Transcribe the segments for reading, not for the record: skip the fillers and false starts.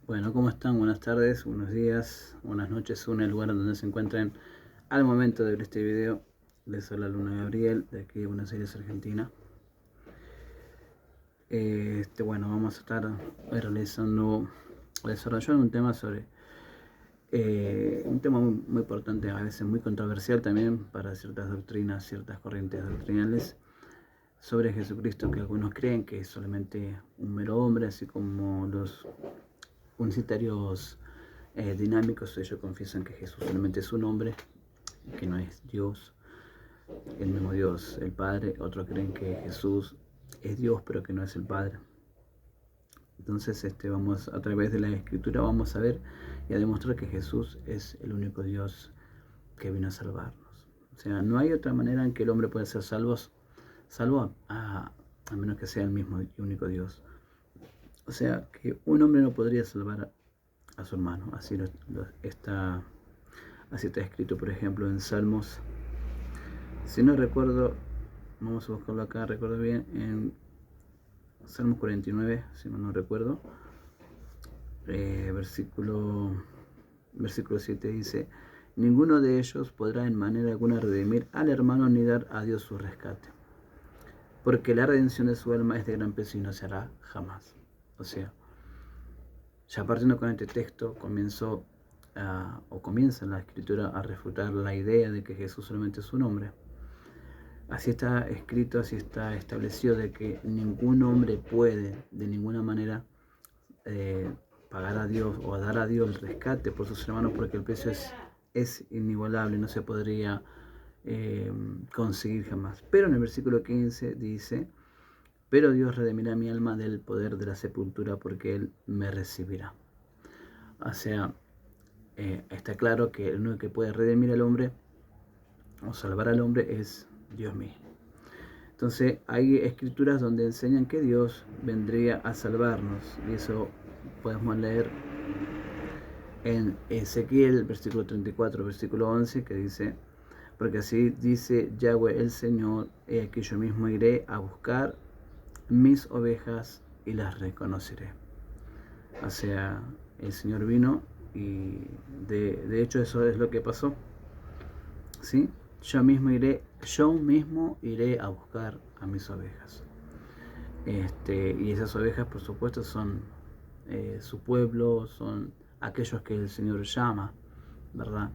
Bueno, ¿cómo están? Buenas tardes, buenos días, buenas noches, según el lugar donde se encuentren al momento de ver este video. Les habla Luna Gabriel, de aquí de Buenos Aires, Argentina. Bueno, vamos a estar desarrollando un tema sobre un tema muy importante, a veces muy controversial también para ciertas doctrinas, ciertas corrientes doctrinales, sobre Jesucristo, que algunos creen que es solamente un mero hombre, así como los unicitarios dinámicos. Ellos confiesan que Jesús solamente es un hombre, que no es Dios, el mismo Dios, el Padre. Otros creen que Jesús es Dios, pero que no es el Padre. Entonces, vamos a través de la Escritura vamos a ver y a demostrar que Jesús es el único Dios que vino a salvarnos. O sea, no hay otra manera en que el hombre pueda ser salvo a menos que sea el mismo y único Dios. O sea, que un hombre no podría salvar a su hermano. Así está escrito, por ejemplo, en Salmos. Si no recuerdo, vamos a buscarlo acá, recuerdo bien, en Salmos 49, si no recuerdo, versículo 7 dice: ninguno de ellos podrá en manera alguna redimir al hermano ni dar a Dios su rescate, porque la redención de su alma es de gran peso y no se hará jamás. O sea, ya partiendo con este texto, comienza la Escritura a refutar la idea de que Jesús solamente es un hombre. Así está escrito, así está establecido, de que ningún hombre puede de ninguna manera pagar a Dios o dar a Dios el rescate por sus hermanos, porque el precio es inigualable, no se podría conseguir jamás. Pero en el versículo 15 dice: pero Dios redimirá mi alma del poder de la sepultura, porque Él me recibirá. O sea, está claro que el único que puede redimir al hombre o salvar al hombre es Dios mismo. Entonces hay escrituras donde enseñan que Dios vendría a salvarnos, y eso podemos leer en Ezequiel, versículo 34, versículo 11, que dice: porque así dice Yahweh el Señor, he aquí yo mismo iré a buscar mis ovejas y las reconoceré. O sea, el Señor vino y de hecho eso es lo que pasó, ¿sí? Yo mismo iré a buscar a mis ovejas. Y esas ovejas, por supuesto, son su pueblo, son aquellos que el Señor llama, ¿verdad?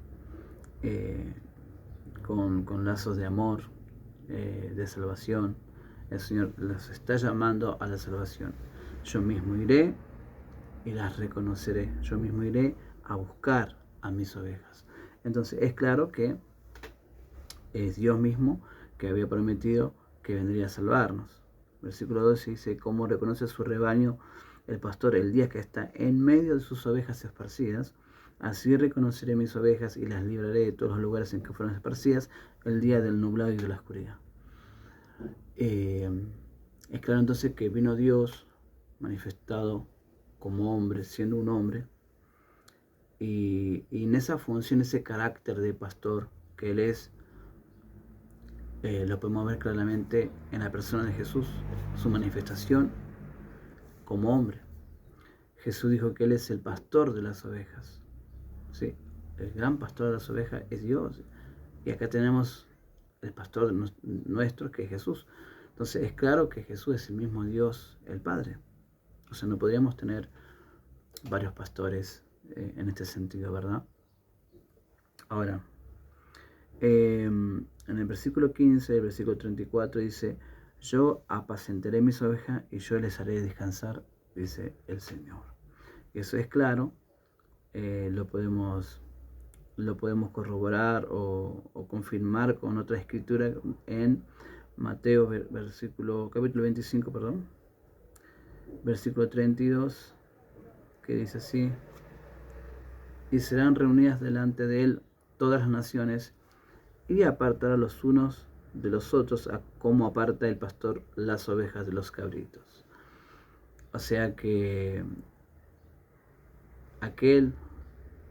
Con lazos de amor, de salvación. El Señor los está llamando a la salvación. Yo mismo iré y las reconoceré. Yo mismo iré a buscar a mis ovejas. Entonces es claro que es Dios mismo que había prometido que vendría a salvarnos. Versículo 12 dice: cómo reconoce su rebaño el pastor el día que está en medio de sus ovejas esparcidas, así reconoceré mis ovejas y las libraré de todos los lugares en que fueron esparcidas el día del nublado y de la oscuridad. Es claro entonces que vino Dios manifestado como hombre, siendo un hombre, y en esa función, ese carácter de pastor que Él es, lo podemos ver claramente en la persona de Jesús, su manifestación como hombre. Jesús dijo que Él es el pastor de las ovejas, ¿sí? El gran pastor de las ovejas es Dios, y acá tenemos el pastor nuestro, que es Jesús. Entonces es claro que Jesús es el mismo Dios, el Padre. O sea, no podríamos tener varios pastores en este sentido, ¿verdad? Ahora, en el versículo 15, el versículo 34 dice: yo apacentaré mis ovejas y yo les haré descansar, dice el Señor. Y eso es claro, lo podemos corroborar o confirmar con otra escritura en Mateo capítulo 25, versículo 32, que dice así: y serán reunidas delante de él todas las naciones, y apartará los unos de los otros, como aparta el pastor las ovejas de los cabritos. O sea que aquel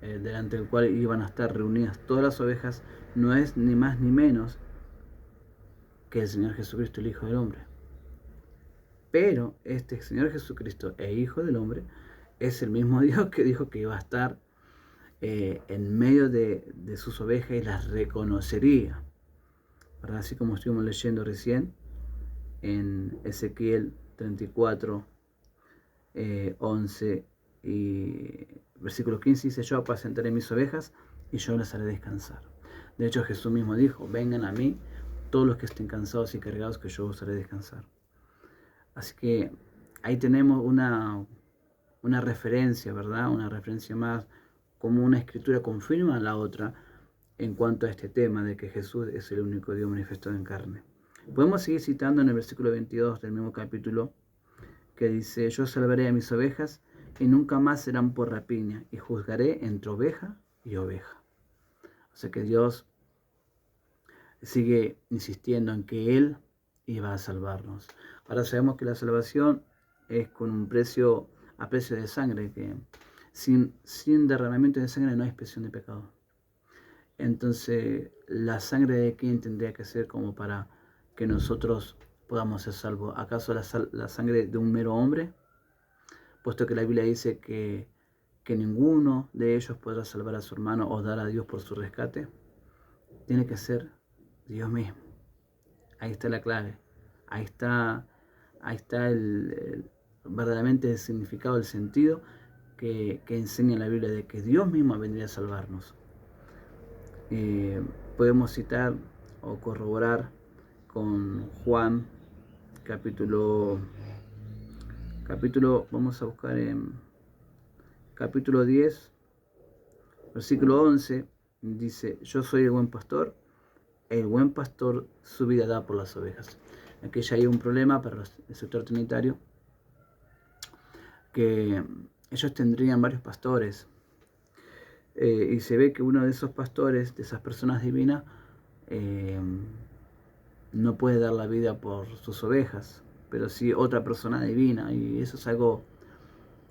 delante del cual iban a estar reunidas todas las ovejas no es ni más ni menos que el Señor Jesucristo, el Hijo del Hombre. Pero este Señor Jesucristo, el Hijo del Hombre, es el mismo Dios que dijo que iba a estar en medio de sus ovejas y las reconocería, ¿verdad? Así como estuvimos leyendo recién en Ezequiel 34, 11 y versículo 15 dice: yo apacentaré mis ovejas y yo las haré descansar. De hecho, Jesús mismo dijo: vengan a mí todos los que estén cansados y cargados, que yo os haré descansar. Así que ahí tenemos una referencia, ¿verdad? Una referencia más, como una escritura confirma a la otra en cuanto a este tema de que Jesús es el único Dios manifestado en carne. Podemos seguir citando en el versículo 22 del mismo capítulo, que dice: yo salvaré a mis ovejas y nunca más serán por rapiña, y juzgaré entre oveja y oveja. O sea que Dios sigue insistiendo en que Él iba a salvarnos. Ahora sabemos que la salvación es con un precio, a precio de sangre, que sin derramamiento de sangre no hay expiación de pecado. Entonces, ¿la sangre de quién tendría que ser como para que nosotros podamos ser salvos? ¿Acaso la sangre de un mero hombre? Puesto que la Biblia dice que ninguno de ellos podrá salvar a su hermano o dar a Dios por su rescate. Tiene que ser Dios mismo. Ahí está la clave. Ahí está verdaderamente el significado, el sentido que enseña la Biblia, de que Dios mismo vendría a salvarnos. Podemos citar o corroborar con Juan capítulo, vamos a buscar en capítulo 10, versículo 11, dice: yo soy el buen pastor su vida da por las ovejas. Aquí ya hay un problema para el sector trinitario, que ellos tendrían varios pastores, y se ve que uno de esos pastores, de esas personas divinas, no puede dar la vida por sus ovejas, pero sí otra persona divina, y eso es algo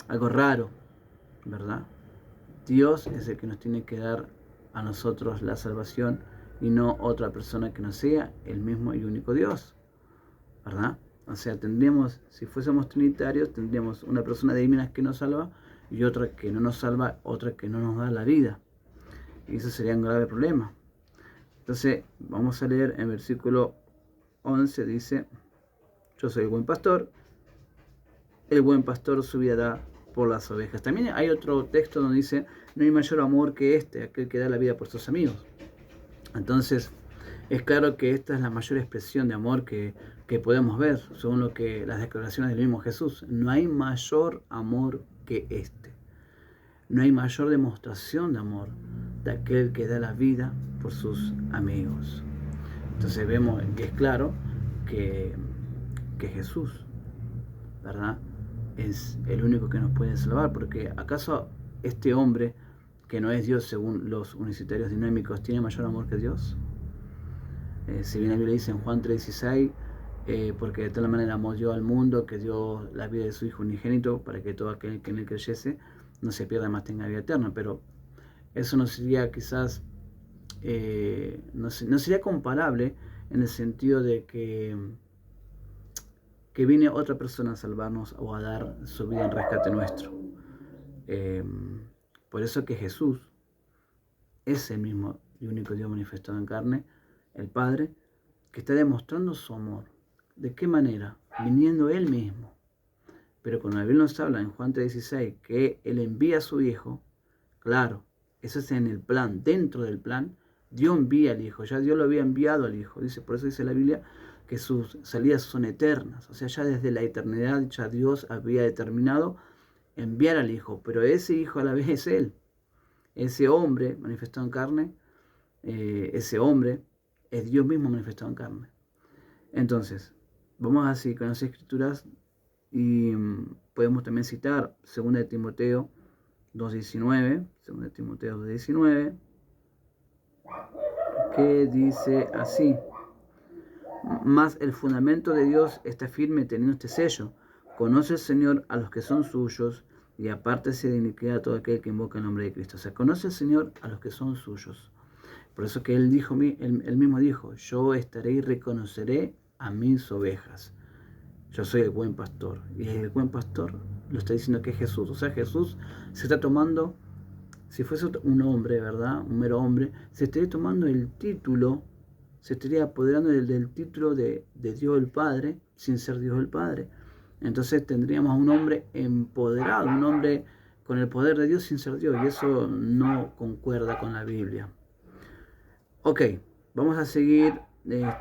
raro, ¿verdad? Dios es el que nos tiene que dar a nosotros la salvación, y no otra persona que no sea el mismo y único Dios, ¿verdad? O sea, tendríamos, si fuésemos trinitarios, tendríamos una persona divina que nos salva y otra que no nos salva, otra que no nos da la vida. Y eso sería un grave problema. Entonces, vamos a leer en versículo 11, dice: yo soy el buen pastor su vida da por las ovejas. También hay otro texto donde dice: no hay mayor amor que este, aquel que da la vida por sus amigos. Entonces, es claro que esta es la mayor expresión de amor que podemos ver, según lo que las declaraciones del mismo Jesús. No hay mayor amor que este. No hay mayor demostración de amor de aquel que da la vida por sus amigos. Entonces vemos que es claro que Jesús, ¿verdad?, es el único que nos puede salvar, porque ¿acaso este hombre, que no es Dios según los unicitarios dinámicos, tiene mayor amor que Dios? Si bien la Biblia dice en Juan 3:16, porque de tal manera amó Dios al mundo, que dio la vida de su Hijo unigénito, para que todo aquel que en él creyese no se pierda, más tenga vida eterna. Pero eso no sería quizás, no sería comparable en el sentido de que viene otra persona a salvarnos o a dar su vida en rescate nuestro. Por eso que Jesús es el mismo y único Dios manifestado en carne, el Padre, que está demostrando su amor. ¿De qué manera? Viniendo Él mismo. Pero cuando la Biblia nos habla en Juan 3:16 que Él envía a su Hijo, claro, eso es en el plan, dentro del plan. Dios envía al Hijo, ya Dios lo había enviado al Hijo. Por eso dice la Biblia que sus salidas son eternas. O sea, ya desde la eternidad ya Dios había determinado enviar al Hijo, pero ese Hijo a la vez es Él. Ese hombre manifestado en carne, ese hombre es Dios mismo manifestado en carne. Entonces, vamos así con las Escrituras, y podemos también citar 2 Timoteo 2:19, que dice así: mas el fundamento de Dios está firme teniendo este sello: conoce el Señor a los que son suyos, y apártese de iniquidad a todo aquel que invoca el nombre de Cristo. O sea, conoce el Señor a los que son suyos. Por eso que él mismo dijo: yo estaré y reconoceré a mis ovejas. Yo soy el buen pastor. Y el buen pastor lo está diciendo que es Jesús. O sea, Jesús se está tomando, si fuese un hombre, ¿verdad? Un mero hombre, se estaría tomando el título, se estaría apoderando del título de Dios el Padre, sin ser Dios el Padre. Entonces tendríamos a un hombre empoderado, un hombre con el poder de Dios sin ser Dios, y eso no concuerda con la Biblia. Ok, vamos a seguir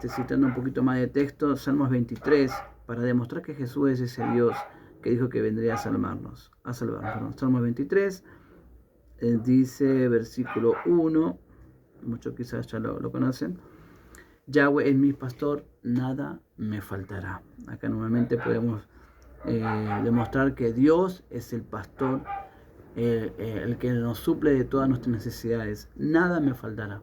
citando un poquito más de texto, Salmos 23, para demostrar que Jesús es ese Dios que dijo que vendría a salvarnos. Salmos 23, dice versículo 1, muchos quizás ya lo conocen: Yahweh es mi pastor, nada me faltará. Acá nuevamente podemos demostrar que Dios es el pastor, el que nos suple de todas nuestras necesidades. Nada me faltará.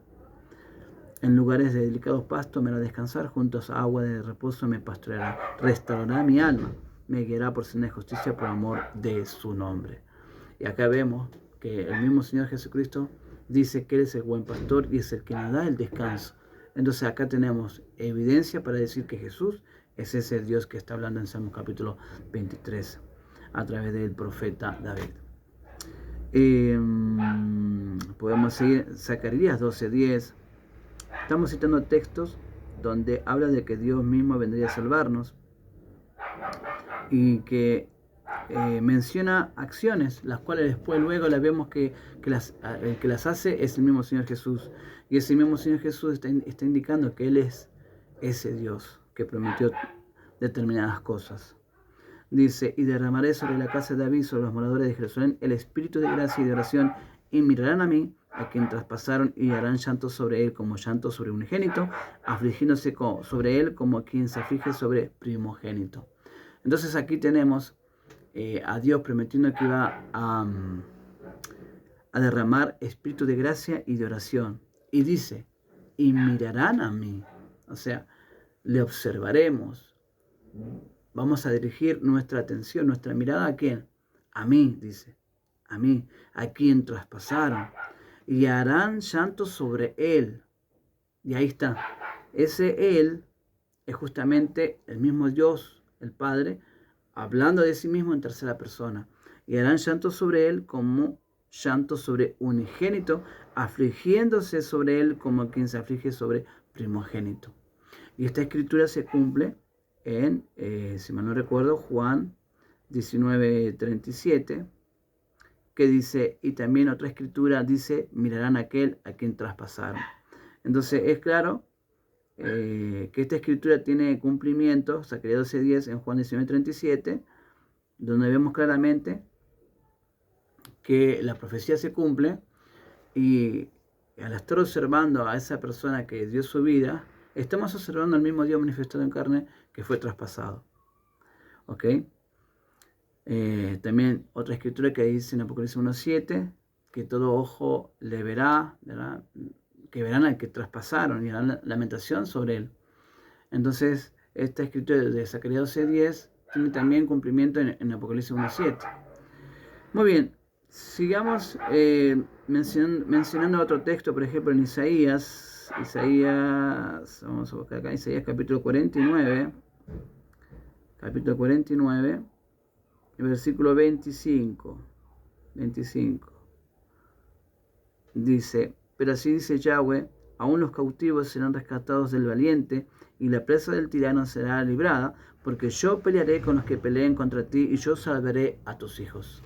En lugares de delicados pastos me hará descansar, juntos a agua de reposo me pastoreará. Restaurará mi alma, me guiará por senda de justicia por amor de su nombre. Y acá vemos que el mismo Señor Jesucristo dice que Él es el buen pastor y es el que nos da el descanso. Entonces acá tenemos evidencia para decir que Jesús es ese Dios que está hablando en Salmos capítulo 23 a través del profeta David. Podemos seguir Zacarías 12:10. Estamos citando textos donde habla de que Dios mismo vendría a salvarnos y que menciona acciones, las cuales después luego las vemos que el que las hace es el mismo Señor Jesús. Y ese mismo Señor Jesús está indicando que Él es ese Dios que prometió determinadas cosas. Dice: y derramaré sobre la casa de David, sobre los moradores de Jerusalén, el espíritu de gracia y de oración, y mirarán a mí, a quien traspasaron, y harán llanto sobre él como llanto sobre unigénito, afligiéndose sobre él como quien se aflige sobre primogénito. Entonces aquí tenemos a Dios prometiendo que iba a derramar espíritu de gracia y de oración. Y dice: y mirarán a mí. O sea, le observaremos. Vamos a dirigir nuestra atención, nuestra mirada ¿a quién? A mí, dice. A mí, a quien traspasaron. Y harán llanto sobre él. Y ahí está. Ese él es justamente el mismo Dios, el Padre, hablando de sí mismo en tercera persona. Y harán llanto sobre él como llanto sobre unigénito, afligiéndose sobre él como quien se aflige sobre primogénito. Y esta escritura se cumple en, si mal no recuerdo, Juan 19:37, que dice, y también otra escritura dice: mirarán a aquel a quien traspasaron. Entonces es claro que esta escritura tiene cumplimiento, Zacarías 12:10 en Juan 19:37, donde vemos claramente que la profecía se cumple, y al estar observando a esa persona que dio su vida, estamos observando al mismo Dios manifestado en carne que fue traspasado. ¿Ok? También otra escritura que dice en Apocalipsis 1:7, que todo ojo le verá, ¿verdad? Que verán al que traspasaron y harán lamentación sobre él. Entonces, esta escritura de Zacarías 12:10 tiene también cumplimiento en Apocalipsis 1:7. Muy bien, sigamos mencionando otro texto, por ejemplo en Isaías, vamos a buscar acá, Isaías capítulo 49, versículo 25. Dice: pero así dice Yahweh, aún los cautivos serán rescatados del valiente, y la presa del tirano será librada, porque yo pelearé con los que peleen contra ti, y yo salvaré a tus hijos.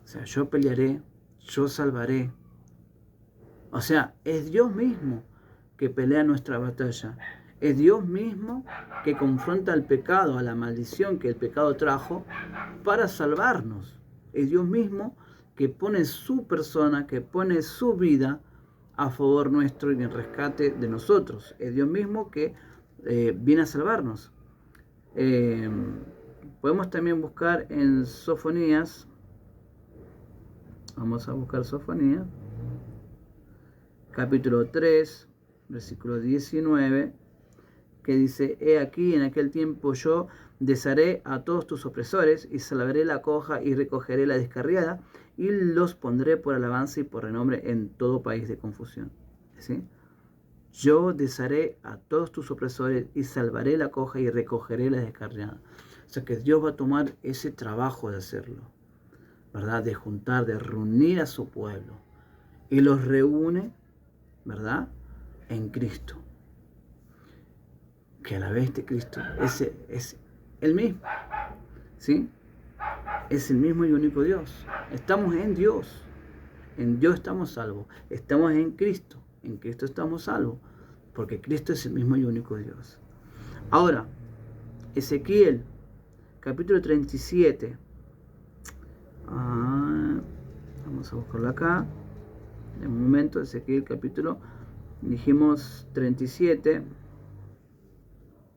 O sea, yo pelearé, yo salvaré. O sea, es Dios mismo que pelea nuestra batalla. Es Dios mismo que confronta al pecado, a la maldición que el pecado trajo, para salvarnos. Es Dios mismo que pone su persona, que pone su vida a favor nuestro y en rescate de nosotros. Es Dios mismo que viene a salvarnos. Podemos también buscar en Sofonías. Vamos a buscar Sofonías, capítulo 3, versículo 19, que dice: he aquí, en aquel tiempo yo desharé a todos tus opresores, y salvaré la coja y recogeré la descarriada, y los pondré por alabanza y por renombre en todo país de confusión. ¿Sí? Yo desharé a todos tus opresores, y salvaré la coja y recogeré la descarriada. O sea que Dios va a tomar ese trabajo de hacerlo, ¿verdad? De juntar, de reunir a su pueblo. Y los reúne, ¿verdad? En Cristo. Que a la vez de Cristo es el mismo, ¿sí? Es el mismo y único Dios. Estamos en Dios. En Dios estamos salvos. Estamos en Cristo. En Cristo estamos salvos. Porque Cristo es el mismo y único Dios. Ahora, Ezequiel, capítulo 37. Vamos a buscarlo acá. En un momento, Ezequiel, capítulo, dijimos 37,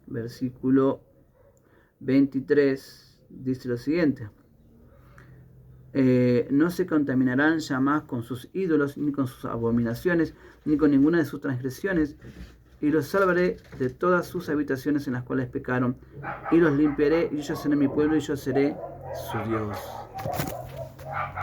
versículo 23, dice lo siguiente. No se contaminarán ya más con sus ídolos, ni con sus abominaciones, ni con ninguna de sus transgresiones, y los salvaré de todas sus habitaciones en las cuales pecaron, y los limpiaré, y ellos serán mi pueblo, y yo seré su Dios.